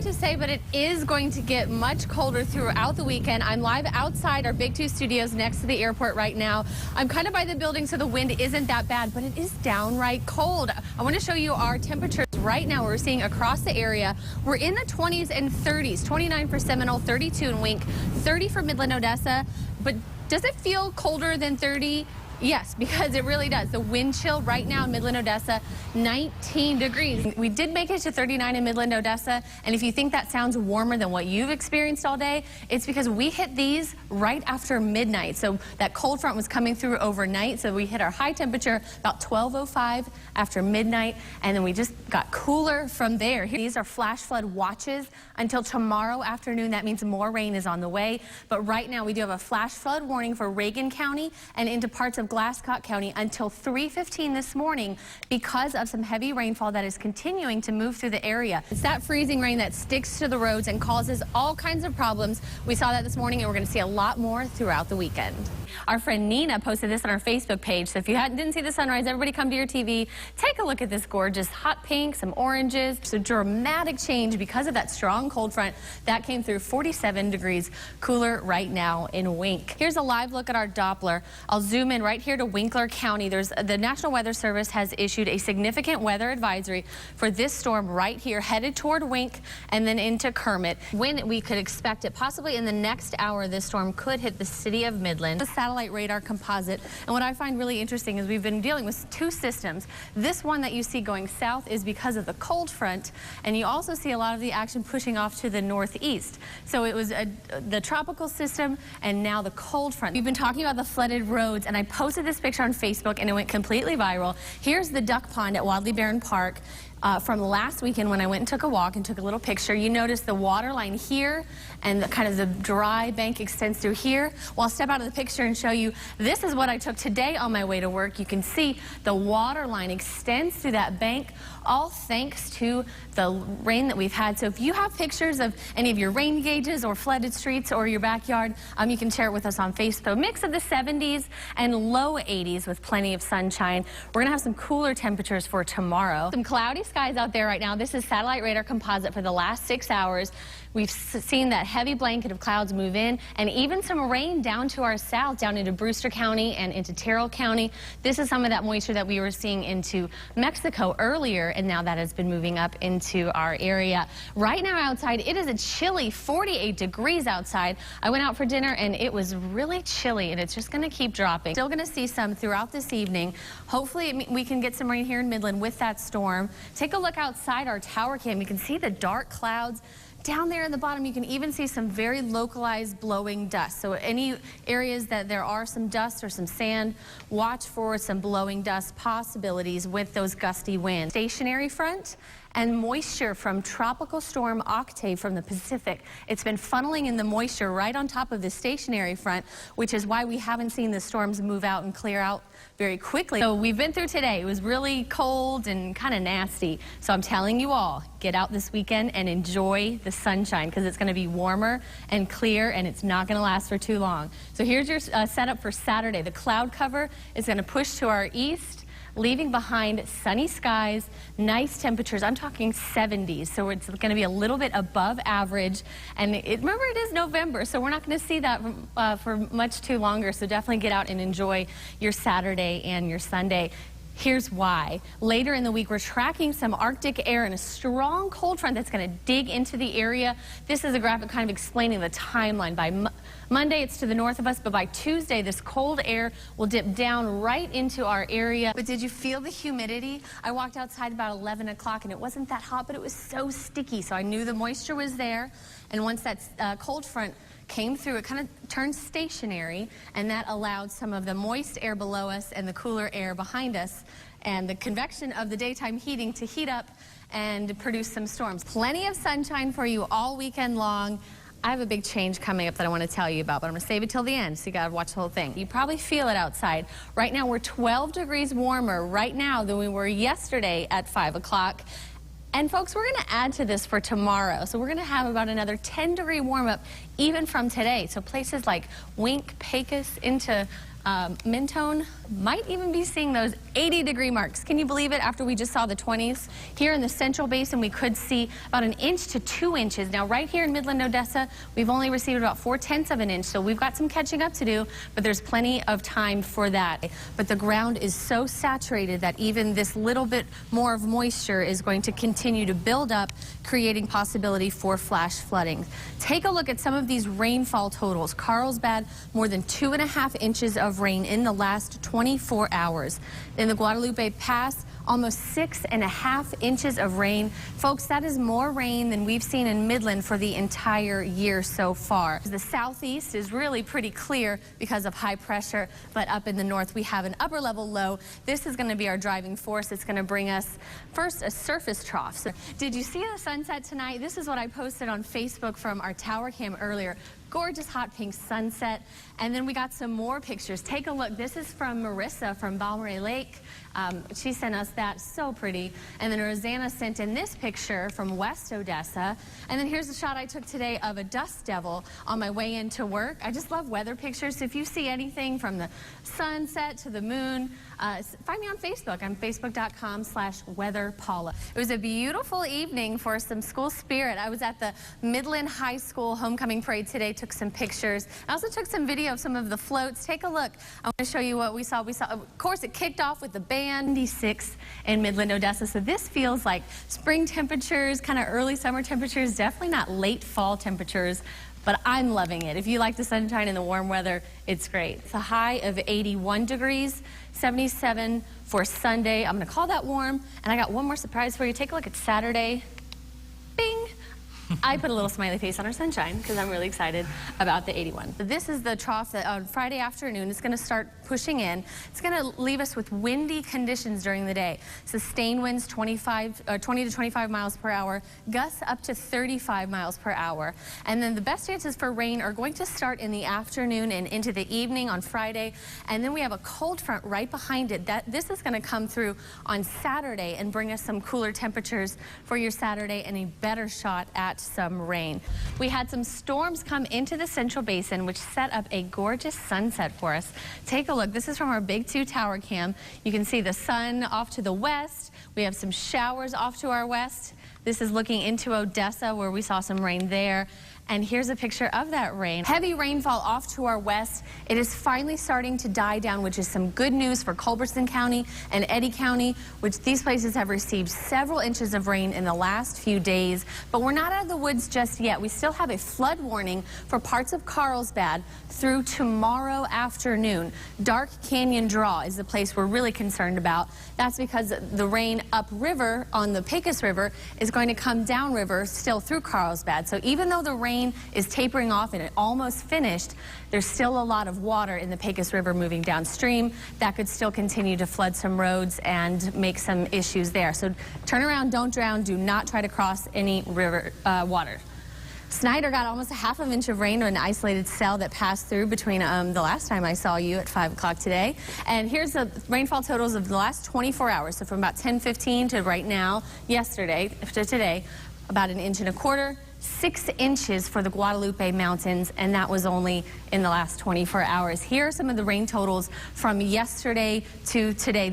sorry to say, but it is going to get much colder throughout the weekend. I'm live outside our Big 2 studios next to the airport right now. I'm kind of by the building, so the wind isn't that bad, but it is downright cold. I want to show you our temperatures right now. We're seeing across the area. We're in the 20s and 30s, 29 for Seminole, 32 in Wink, 30 for Midland, Odessa. But does it feel colder than 30? Yes, because it really does. The wind chill right now in Midland, Odessa, 19 degrees. We did make it to 39 in Midland, Odessa, and if you think that sounds warmer than what you've experienced all day, it's because we hit these right after midnight. So that cold front was coming through overnight, so we hit our high temperature about 12:05 after midnight, and then we just got cooler from there. These are flash flood watches until tomorrow afternoon. That means more rain is on the way, but right now we do have a flash flood warning for Reagan County and into parts of Glasscock County until 3:15 this morning because of some heavy rainfall that is continuing to move through the area. It's that freezing rain that sticks to the roads and causes all kinds of problems. We saw that this morning, and we're going to see a lot more throughout the weekend. Our friend Nina posted this on our Facebook page, so if you didn't see the sunrise, everybody come to your TV, take a look at this gorgeous hot pink, some oranges. It's a dramatic change because of that strong cold front that came through. 47 degrees cooler right now in Wink. Here's a live look at our Doppler. I'll zoom in right here to Winkler County. The National Weather Service has issued a significant weather advisory for this storm right here, headed toward Wink and then into Kermit. When we could expect it, possibly in the next hour, this storm could hit the city of Midland. The satellite radar composite, and what I find really interesting is we've been dealing with two systems. This one that you see going south is because of the cold front, and you also see a lot of the action pushing off to the northeast. So it was the tropical system and now the cold front. We've been talking about the flooded roads, and I posted this picture on Facebook and it went completely viral. Here's the duck pond at Wadley Barron Park. From last weekend when I went and took a walk and took a little picture. You notice the water line here and the dry bank extends through here. Well, I'll step out of the picture and show you this is what I took today on my way to work. You can see the water line extends through that bank, all thanks to the rain that we've had. So if you have pictures of any of your rain gauges or flooded streets or your backyard, you can share it with us on Facebook. Mix of the 70s and low 80s with plenty of sunshine. We're gonna have some cooler temperatures for tomorrow. Some cloudy skies out there right now. This is satellite radar composite for the last 6 hours. We've seen that heavy blanket of clouds move in, and even some rain down to our south, down into Brewster County and into Terrell County. This is some of that moisture that we were seeing into Mexico earlier, and now that has been moving up into our area. Right now outside, it is a chilly 48 degrees outside. I went out for dinner, and it was really chilly, and it's just going to keep dropping. Still going to see some throughout this evening. Hopefully, we can get some rain here in Midland with that storm. Take a look outside our tower cam. You can see the dark clouds. Down there in the bottom, you can even see some very localized blowing dust. So any areas that there are some dust or some sand, watch for some blowing dust possibilities with those gusty winds. Stationary front and moisture from Tropical Storm Octave from the Pacific. It's been funneling in the moisture right on top of the stationary front, which is why we haven't seen the storms move out and clear out very quickly. So we've been through today. It was really cold and kind of nasty. So I'm telling you all, get out this weekend and enjoy the sunshine because it's going to be warmer and clear, and it's not going to last for too long. So here's your setup for Saturday. The cloud cover is going to push to our east, leaving behind sunny skies, nice temperatures. I'm talking 70s, so it's going to be a little bit above average. And remember, it is November, so we're not going to see that for much too longer. So definitely get out and enjoy your Saturday and your Sunday. Here's why. Later in the week, we're tracking some Arctic air and a strong cold front that's going to dig into the area. This is a graphic kind of explaining the timeline. By Monday, it's to the north of us, but by Tuesday, this cold air will dip down right into our area. But did you feel the humidity? I walked outside about 11 o'clock, and it wasn't that hot, but it was so sticky, so I knew the moisture was there. And once that cold front came through, it kind of turned stationary, and that allowed some of the moist air below us and the cooler air behind us and the convection of the daytime heating to heat up and produce some storms. Plenty of sunshine for you all weekend long. I have a big change coming up that I want to tell you about, but I'm going to save it till the end, so you got to watch the whole thing. You probably feel it outside. Right now, we're 12 degrees warmer right now than we were yesterday at 5 o'clock. And folks, we're going to add to this for tomorrow. So we're going to have about another 10-degree warm-up even from today. So places like Wink, Pecos, into Mentone, might even be seeing those 80-degree marks. Can you believe it? After we just saw the 20s. Here in the Central Basin, we could see about 1 inch to 2 inches. Now, right here in Midland, Odessa, we've only received about 4/10 of an inch, so we've got some catching up to do, but there's plenty of time for that. But the ground is so saturated that even this little bit more of moisture is going to continue to build up, creating possibility for flash flooding. Take a look at some of these rainfall totals. Carlsbad, more than 2.5 inches of rain in the last 24 hours. In the Guadalupe Pass, almost 6.5 inches of rain. Folks, that is more rain than we've seen in Midland for the entire year so far. The southeast is really pretty clear because of high pressure, but up in the north we have an upper level low. This is going to be our driving force. It's going to bring us first a surface trough. So, did you see the sunset tonight? This is what I posted on Facebook from our tower cam earlier. Gorgeous hot pink sunset. And then we got some more pictures. Take a look. This is from Marissa from Balmorhea Lake. She sent us that. So pretty. And then Rosanna sent in this picture from West Odessa. And then here's a shot I took today of a dust devil on my way into work. I just love weather pictures. So if you see anything from the sunset to the moon, find me on Facebook. I'm facebook.com/weatherpaula. It was a beautiful evening for some school spirit. I was at the Midland High School homecoming parade today. Took some pictures. I also took some video of some of the floats. Take a look. I want to show you what we saw. Of course, it kicked off with the band. 96 in Midland, Odessa. So this feels like spring temperatures, kind of early summer temperatures. Definitely not late fall temperatures, but I'm loving it. If you like the sunshine and the warm weather, it's great. It's a high of 81 degrees, 77 for Sunday. I'm going to call that warm. And I got one more surprise for you. Take a look at Saturday. Bing! I put a little smiley face on our sunshine because I'm really excited about the 81. This is the trough that on Friday afternoon is going to start pushing in. It's going to leave us with windy conditions during the day. Sustained winds 20 to 25 miles per hour, gusts up to 35 miles per hour. And then the best chances for rain are going to start in the afternoon and into the evening on Friday. And then we have a cold front right behind it. This is going to come through on Saturday and bring us some cooler temperatures for your Saturday and a better shot at some rain. We had some storms come into the Central Basin, which set up a gorgeous sunset for us. Take a look. This is from our Big 2 tower cam. You can see the sun off to the west. We have some showers off to our west. This is looking into Odessa, where we saw some rain there. And here's a picture of that rain. Heavy rainfall off to our west. It is finally starting to die down, which is some good news for Culberson County and Eddy County, which these places have received several inches of rain in the last few days. But we're not out of the woods just yet. We still have a flood warning for parts of Carlsbad through tomorrow afternoon. Dark Canyon Draw is the place we're really concerned about. That's because the rain upriver on the Pecos River is going to come downriver still through Carlsbad. So even though the rain is tapering off and it almost finished, there's still a lot of water in the Pecos River moving downstream. That could still continue to flood some roads and make some issues there. So turn around, don't drown, do not try to cross any river water. Snyder got almost a half an inch of rain on an isolated cell that passed through between the last time I saw you at 5 o'clock today. And here's the rainfall totals of the last 24 hours. So from about 10:15 to right now, yesterday to today, about 1.25 inches. 6 inches for the Guadalupe Mountains, and that was only in the last 24 hours. Here are some of the rain totals from yesterday to today.